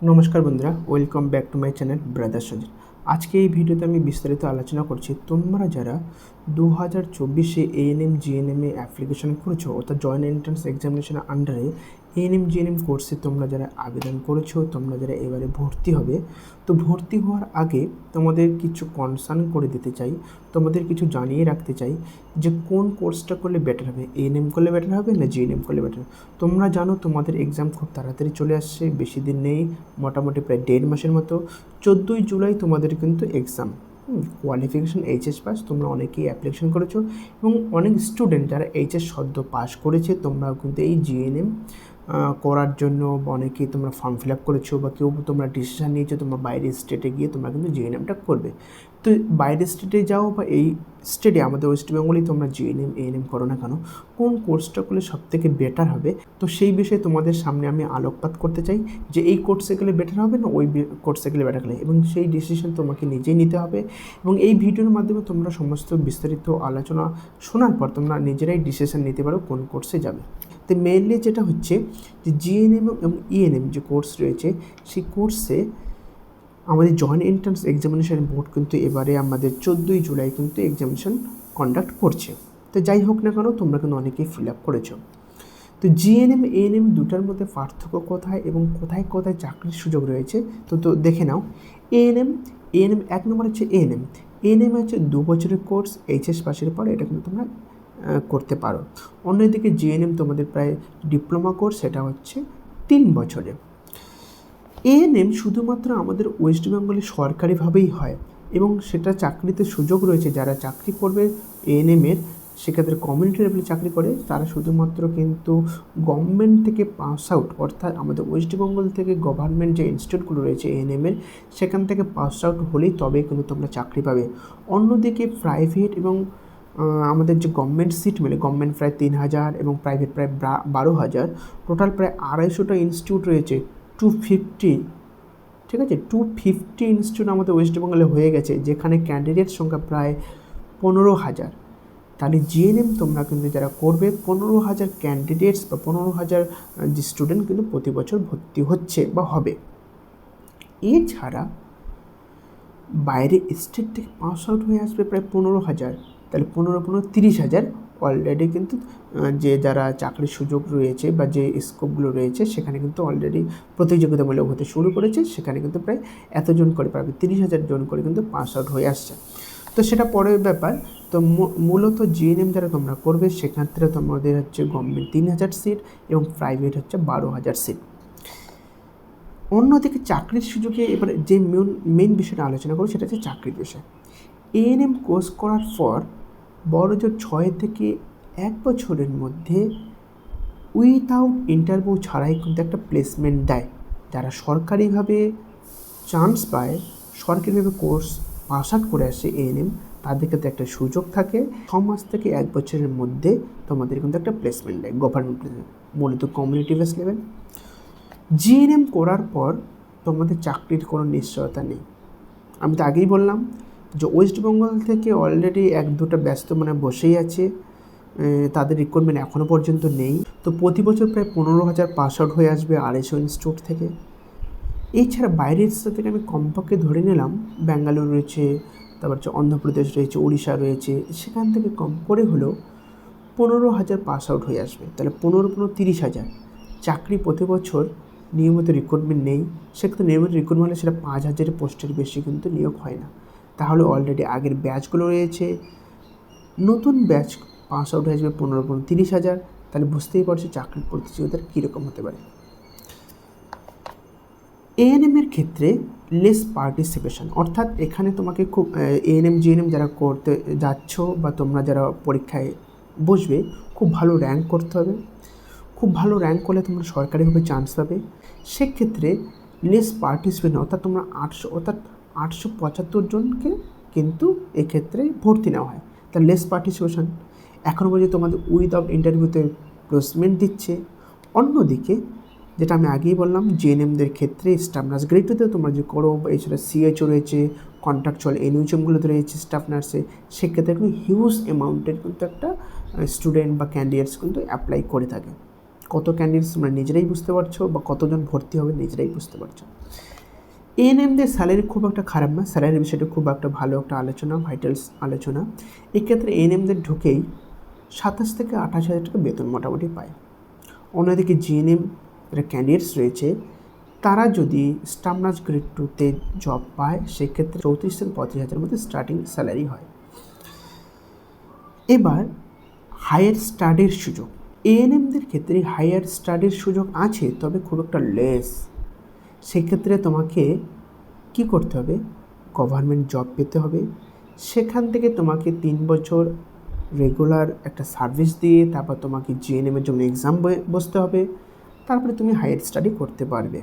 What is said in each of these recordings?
নমস্কার বন্ধুরা, welcome back to my channel brother Sanjit. আজকে এই ভিডিওতে আমি বিস্তারিত আলোচনা করছি তোমরা যারা 2024 এএনএম জিএনএমে অ্যাপ্লিকেশন করেছো, অর্থাৎ জয়েন্ট এন্ট্রান্স এক্সামিনেশনের আন্ডারে এএনএম জিএনএম কোর্সে তোমরা যারা আবেদন করেছো, তোমরা যারা এবারে ভর্তি হবে। তো ভর্তি হওয়ার আগে তোমাদের কিছু কনসার্ন করে দিতে চাই, তোমাদের কিছু জানিয়ে রাখতে চাই যে কোন কোর্সটা করলে বেটার হবে, এএনএম করলে বেটার হবে না জিএনএম করলে বেটার হবে। তোমরা জানো তোমাদের এক্সাম খুব তাড়াতাড়ি চলে আসছে, বেশি দিন নেই, মোটামুটি প্রায় 1.5 মাসের মতো। 14ই জুলাই তোমাদের কিন্তু এক্সাম। কোয়ালিফিকেশান এইচএস পাস, তোমরা অনেকেই অ্যাপ্লিকেশন করেছো এবং অনেক স্টুডেন্ট যারা এইচএস সদ্য পাস করেছে তোমরাও কিন্তু এই জিএনএম করার জন্য অনেকেই তোমরা ফর্ম ফিল আপ করেছো বা কেউ তোমরা ডিসিশান নিয়েছো তোমরা বাইরের স্টেটে গিয়ে তোমরা কিন্তু জিএনএমটা করবে। তো বাইরের স্টেটে যাও বা এই স্টেটে আমাদের ওয়েস্ট বেঙ্গলেই তোমরা জিএনএম এএনএম করো না কেন, কোন কোর্সটা করলে সবথেকে বেটার হবে, তো সেই বিষয়ে তোমাদের সামনে আমি আলোকপাত করতে চাই যে এই কোর্সে গেলে বেটার হবে না ওই কোর্সে গেলে বেটার হবে, এবং সেই ডিসিশন তোমাকে নিজেই নিতে হবে। এবং এই ভিডিওর মাধ্যমে তোমরা সমস্ত বিস্তারিত আলোচনা শোনার পর তোমরা নিজেরাই ডিসিশন নিতে পারো কোন কোর্সে যাবে। তো মেনলি যেটা হচ্ছে যে জিএনএম এবং ইএনএম যে কোর্স রয়েছে সেই কোর্সে আমাদের জয়েন্ট এন্ট্রান্স এক্সামিনেশন বোর্ড কিন্তু এবারে আমাদের 14ই জুলাই কিন্তু এক্সামিনেশন কন্ডাক্ট করছে। তো যাই হোক না কেন, তোমরা কিন্তু অনেকেই ফিল আপ করেছো। তো জিএনএম এএনএম দুটার মধ্যে পার্থক্য কোথায় এবং কোথায় কোথায় চাকরির সুযোগ রয়েছে তো দেখে নাও। এএনএম এএনএম এক নম্বর হচ্ছে এএনএম। এএনএম হচ্ছে 2 বছরের কোর্স, এইচএস পাশের পরে এটা কিন্তু তোমরা করতে পারো। অন্যদিকে জিএনএম তোমাদের প্রায় ডিপ্লোমা কোর্স, সেটা হচ্ছে 3 বছরের। এএনএম শুধুমাত্র আমাদের ওয়েস্ট বেঙ্গলে সরকারিভাবেই হয় এবং সেটা চাকরিতে সুযোগ রয়েছে। যারা চাকরি করবে এএনএমের, সেক্ষেত্রে কমিউনিটি লেভেলে চাকরি করে তারা শুধুমাত্র কিন্তু গভর্নমেন্ট থেকে পাস আউট, অর্থাৎ আমাদের ওয়েস্ট বেঙ্গল থেকে গভর্নমেন্ট যে ইনস্টিটিউটগুলো রয়েছে এএনএমের, সেখান থেকে পাস আউট হলেই তবেই কিন্তু তোমরা চাকরি পাবে। অন্যদিকে প্রাইভেট এবং আমাদের যে গভর্নমেন্ট সিট মেলে, গভর্নমেন্ট প্রায় 3000 এবং প্রাইভেট প্রায় 12,000, টোটাল প্রায় 250টা ইনস্টিটিউট রয়েছে। 250, ঠিক আছে, 250 ইনস্টিটিউট আমাদের ওয়েস্ট বেঙ্গলে হয়ে গেছে, যেখানে ক্যান্ডিডেট সংখ্যা প্রায় 15,000। তাহলে জিএনএম তোমরা কিন্তু যারা করবে 15,000 ক্যান্ডিডেটস বা 15,000 যে স্টুডেন্ট কিন্তু প্রতি বছর ভর্তি হচ্ছে বা হবে। এছাড়া বাইরে স্টেট থেকে পাস আউট হয়ে আসবে প্রায় 15,000, তাহলে 15-30,000 অলরেডি কিন্তু যে যারা চাকরির সুযোগ রয়েছে বা যে স্কোপগুলো রয়েছে সেখানে কিন্তু অলরেডি প্রতিযোগিতামূলক হতে শুরু করেছে। সেখানে কিন্তু প্রায় এতজন করে পাবে, 30,000 জন করে কিন্তু পাস আউট হয়ে আসছে। তো সেটা পরের ব্যাপার। তো মূলত জিএনএম যারা তোমরা করবে সেক্ষেত্রে তোমাদের হচ্ছে গভর্নমেন্ট 3,000 সিট এবং প্রাইভেট হচ্ছে 12,000 সিট। অন্যদিকে চাকরির সুযোগে এবার যে মেন বিষয়টা আলোচনা করব সেটা হচ্ছে চাকরির বিষয়। এএনএম কোর্স করার পর বড়জোর 6 থেকে 1 বছরের মধ্যে উইথাউট ইন্টারভিউ ছাড়াই কিন্তু একটা প্লেসমেন্ট দেয়। যারা সরকারিভাবে চান্স পায়, সরকারিভাবে কোর্স পাস আউট করে আসে এএনএম, তাদের ক্ষেত্রে একটা সুযোগ থাকে 6 মাস থেকে 1 বছরের মধ্যে তোমাদের কিন্তু একটা প্লেসমেন্ট দেয়, গভর্নমেন্ট প্লেসমেন্ট, মূলত কমিউনিটি বেস লেভেল। জিএনএম করার পর তোমাদের চাকরির কোনো নিশ্চয়তা নেই। আমি তো আগেই বললাম যে ওয়েস্ট বেঙ্গল থেকে অলরেডি 1-2টা ব্যস্ত মানে বসেই আছে, তাদের রিক্রুটমেন্ট এখনও পর্যন্ত নেই। তো প্রতি বছর প্রায় 15,000 পাস আউট হয়ে আসবে 250 ইনস্টিটিউট থেকে। এছাড়া বাইরের স্টেট থেকে আমি কমপক্ষে ধরে নিলাম ব্যাঙ্গালোর রয়েছে, তারপর হচ্ছে অন্ধ্রপ্রদেশ রয়েছে, উড়িষ্যা রয়েছে, সেখান থেকে কম করে হলেও 15,000 পাস আউট হয়ে আসবে। তাহলে 15-30,000 চাকরি প্রতি বছর নিয়মিত রিক্রুটমেন্ট নেই। সেক্ষেত্রে নিয়মিত রিক্রুটমেন্ট হলে সেটা 5,000 পোস্টের বেশি কিন্তু নিয়োগ হয় না। তাহলে অলরেডি আগের ব্যাচগুলো রয়েছে, নতুন ব্যাচ পাস আউট হয়ে যাবে 15-30,000। তাহলে বুঝতেই পারছি চাকরির প্রতিযোগিতার কীরকম হতে পারে। এএনএমের ক্ষেত্রে লেস পার্টিসিপেশন, অর্থাৎ এখানে তোমাকে খুব এএনএম জিএনএম যারা করতে যাচ্ছ বা তোমরা যারা পরীক্ষায় বসবে, খুব ভালো র্যাঙ্ক করতে হবে। খুব ভালো র্যাঙ্ক করলে তোমরা সরকারিভাবে চান্স পাবে। সেক্ষেত্রে লেস পার্টিসিপেশন, অর্থাৎ তোমরা 875 জনকে কিন্তু এক্ষেত্রে ভর্তি নেওয়া হয়। তার লেস পার্টিসিপেশন এখনও পর্যন্ত তোমাদের উইদাউট ইন্টারভিউতে প্লেসমেন্ট দিচ্ছে। অন্যদিকে যেটা আমি আগেই বললাম, জিএনএমদের ক্ষেত্রে স্টাফ নার্স গ্রেডেতে তোমরা যে করো, এছাড়া সিএইচও রয়েছে, কন্ট্রাকচুয়াল এনইউএমগুলোতে রয়েছে স্টাফ নার্সে, সেক্ষেত্রে কিন্তু হিউজ অ্যামাউন্টের কিন্তু একটা স্টুডেন্ট বা ক্যান্ডিডেটস কিন্তু অ্যাপ্লাই করে থাকে। কত ক্যান্ডিডেটস তোমরা নিজেরাই বুঝতে পারছো, বা কতজন ভর্তি হবে নিজেরাই বুঝতে পারছো। এএনএমদের স্যালারি খুব একটা খারাপ না, স্যালারির বিষয়টা খুব একটা ভালো একটা আলোচনা, ভাইটালস আলোচনা। এক্ষেত্রে এএনএমদের ঢুকেই 27 থেকে 28 হাজার টাকা বেতন মোটামুটি পায়। অন্যদিকে জিএনএম যারা ক্যান্ডিডেটস রয়েছে তারা যদি স্টাফ নার্স গ্রেড 2-তে জব পায় সেক্ষেত্রে 34 থেকে 35 হাজারের মধ্যে স্টার্টিং স্যালারি হয়। এবার হায়ার স্টাডির সুযোগ, এএনএমদের ক্ষেত্রে হায়ার স্টাডির সুযোগ আছে, তবে খুব একটা লেস। সেক্ষেত্রে তোমাকে কি করতে হবে, গভর্নমেন্ট জব পেতে হবে, সেখান থেকে তোমাকে 3 বছর রেগুলার একটা সার্ভিস দিয়ে তারপর তোমাকে জিএনএমের জন্য এক্সাম বসতে হবে, তারপরে তুমি হায়ার স্টাডি করতে পারবে।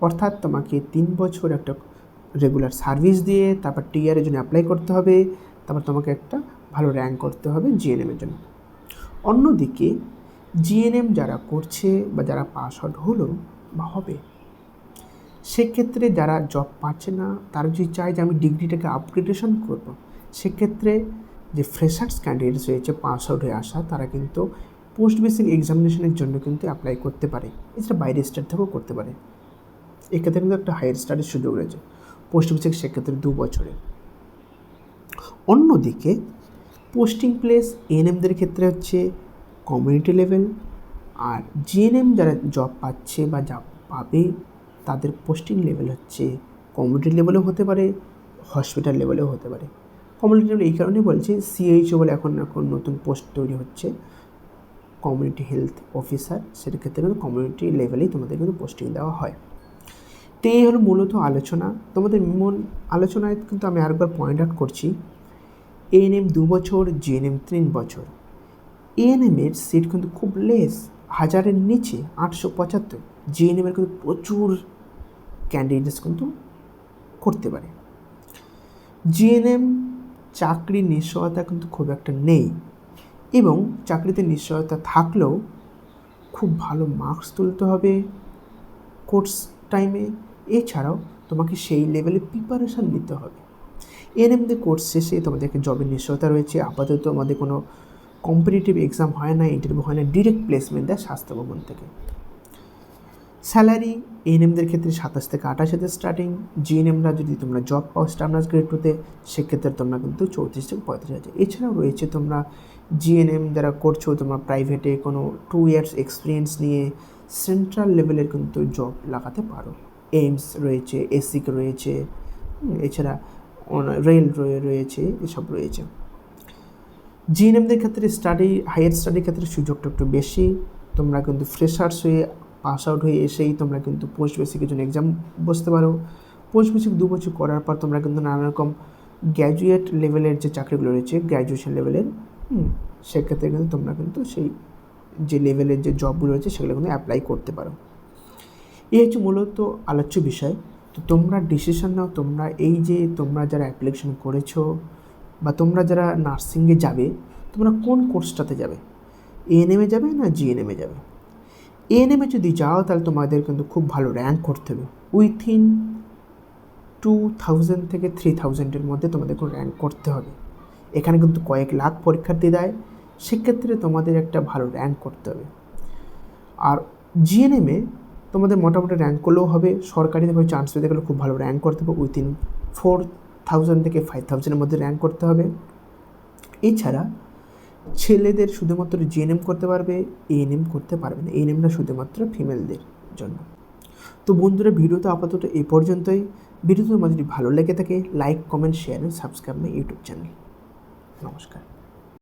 অর্থাৎ তোমাকে 3 বছর একটা রেগুলার সার্ভিস দিয়ে তারপর টিআরের জন্য অ্যাপ্লাই করতে হবে, তারপর তোমাকে একটা ভালো র্যাঙ্ক করতে হবে জিএনএমের জন্য। অন্যদিকে জিএনএম যারা করছে বা যারা পাস আউট হলো বা হবে, সেক্ষেত্রে যারা জব পাচ্ছে না তারা যদি চায় যে আমি ডিগ্রিটাকে আপগ্রেডেশন করব, সেক্ষেত্রে যে ফ্রেশার্স ক্যান্ডিডেটস রয়েছে পাস আউট হয়ে আসা, তারা কিন্তু পোস্ট বেসিক এক্সামিনেশনের জন্য কিন্তু অ্যাপ্লাই করতে পারে। এছাড়া বাইরের স্টেট থেকেও করতে পারে। এক্ষেত্রে কিন্তু একটা হায়ার স্টাডির সুযোগ রয়েছে পোস্ট বেসিক, সেক্ষেত্রে 2 বছরে। অন্যদিকে পোস্টিং প্লেস এএনএমদের ক্ষেত্রে হচ্ছে কমিউনিটি লেভেল, আর জিএনএম যারা জব পাচ্ছে বা জব পাবে তাদের পোস্টিং লেভেল হচ্ছে কমিউনিটি লেভেলেও হতে পারে, হসপিটাল লেভেলেও হতে পারে। কমিউনিটি লেভেল এই কারণেই বলছি, সিএইচও বলে এখন নতুন পোস্ট তৈরি হচ্ছে, কমিউনিটি হেলথ অফিসার, সেটার ক্ষেত্রে কিন্তু কমিউনিটি লেভেলেই তোমাদের কিন্তু পোস্টিং দেওয়া হয়। তো এই হলো মূলত আলোচনা। তোমাদের মূল আলোচনায় কিন্তু আমি আরেকবার পয়েন্ট আউট করছি, এএনএম 2 বছর, জিএনএম 3 বছর। এএনএমের সিট কিন্তু খুব লেস, 1000-এর নিচে 875। জিএনএমের কিন্তু প্রচুর ক্যান্ডিডেটস কিন্তু করতে পারে। জিএনএম চাকরির নিশ্চয়তা কিন্তু খুব একটা নেই, এবং চাকরিতে নিশ্চয়তা থাকলেও খুব ভালো মার্কস তুলতে হবে কোর্স টাইমে। এছাড়াও তোমাকে সেই লেভেলে প্রিপারেশান নিতে হবে। এএনএমদের কোর্স শেষে তোমাদেরকে জবের নিশ্চয়তা রয়েছে। আপাতত আমাদের কোনো কম্পিটিটিভ এক্সাম হয় না, ইন্টারভিউ হয় না, ডিরেক্ট প্লেসমেন্ট দেয় স্বাস্থ্য ভবন থেকে। স্যালারি এএনএমদের ক্ষেত্রে 27 থেকে 28 হাজার স্টার্টিং। জিএনএমরা যদি তোমরা জব পাও স্টাফ নার্স গ্রেড 2-তে, সেক্ষেত্রে তোমরা কিন্তু 34 থেকে 35 হাজার। এছাড়াও রয়েছে তোমরা জিএনএম যারা করছো তোমরা প্রাইভেটে কোনো 2 ইয়ার্স এক্সপিরিয়েন্স নিয়ে সেন্ট্রাল লেভেলের কিন্তু জব লাগাতে পারো। এইমস রয়েছে, এসিক রয়েছে, এছাড়া রেল রয়েছে, এসব রয়েছে। জিএনএমদের ক্ষেত্রে হায়ার স্টাডির ক্ষেত্রে সুযোগটা একটু বেশি। তোমরা কিন্তু ফ্রেশার্স হয়ে পাস আউট হয়ে এসেই তোমরা কিন্তু পোস্ট বেসিকের জন্য এক্সাম বসতে পারো। পোস্ট বেসিক 2 বছর করার পর তোমরা কিন্তু নানা রকম গ্র্যাজুয়েট লেভেলের যে চাকরিগুলো রয়েছে, গ্র্যাজুয়েশন লেভেলের, সেক্ষেত্রে কিন্তু তোমরা কিন্তু সেই যে লেভেলের যে জবগুলো রয়েছে সেগুলো কিন্তু অ্যাপ্লাই করতে পারো। এই হচ্ছে মূলত আলোচ্য বিষয়। তো তোমরা ডিসিশন নাও, তোমরা যারা অ্যাপ্লিকেশন করেছো বা তোমরা যারা নার্সিংয়ে যাবে, তোমরা কোন কোর্সটাতে যাবে, এএনএমে যাবে না জিএনএমে যাবে। এএনএমে যদি যাও তাহলে তোমাদের কিন্তু খুব ভালো র্যাঙ্ক করতে হবে, উইথিন 2000 থেকে 3000-এর মধ্যে তোমাদের র্যাঙ্ক করতে হবে। এখানে কিন্তু কয়েক লাখ পরীক্ষার্থী দেয়, সেক্ষেত্রে তোমাদের একটা ভালো র্যাঙ্ক করতে হবে। আর জিএনএমে তোমাদের মোটামুটি র্যাঙ্ক করলেও হবে, সরকারিভাবে চান্স পেতে গেলে খুব ভালো র্যাঙ্ক করতে হবে, উইথিন 4000 থেকে 5000-এর মধ্যে র্যাঙ্ক করতে হবে। এছাড়া ছেলেদের শুধুমাত্র জিএনএম করতে পারবে, এএনএম করতে পারবে না। এএনএমটা শুধুমাত্র ফিমেলদের জন্য। তো বন্ধুরা, ভিডিওটা আপাতত এই পর্যন্তই। ভিডিওটা তোমার যদি ভালো লেগে থাকে লাইক, কমেন্ট, শেয়ার এবং সাবস্ক্রাইব মাই ইউটিউব চ্যানেল। নমস্কার।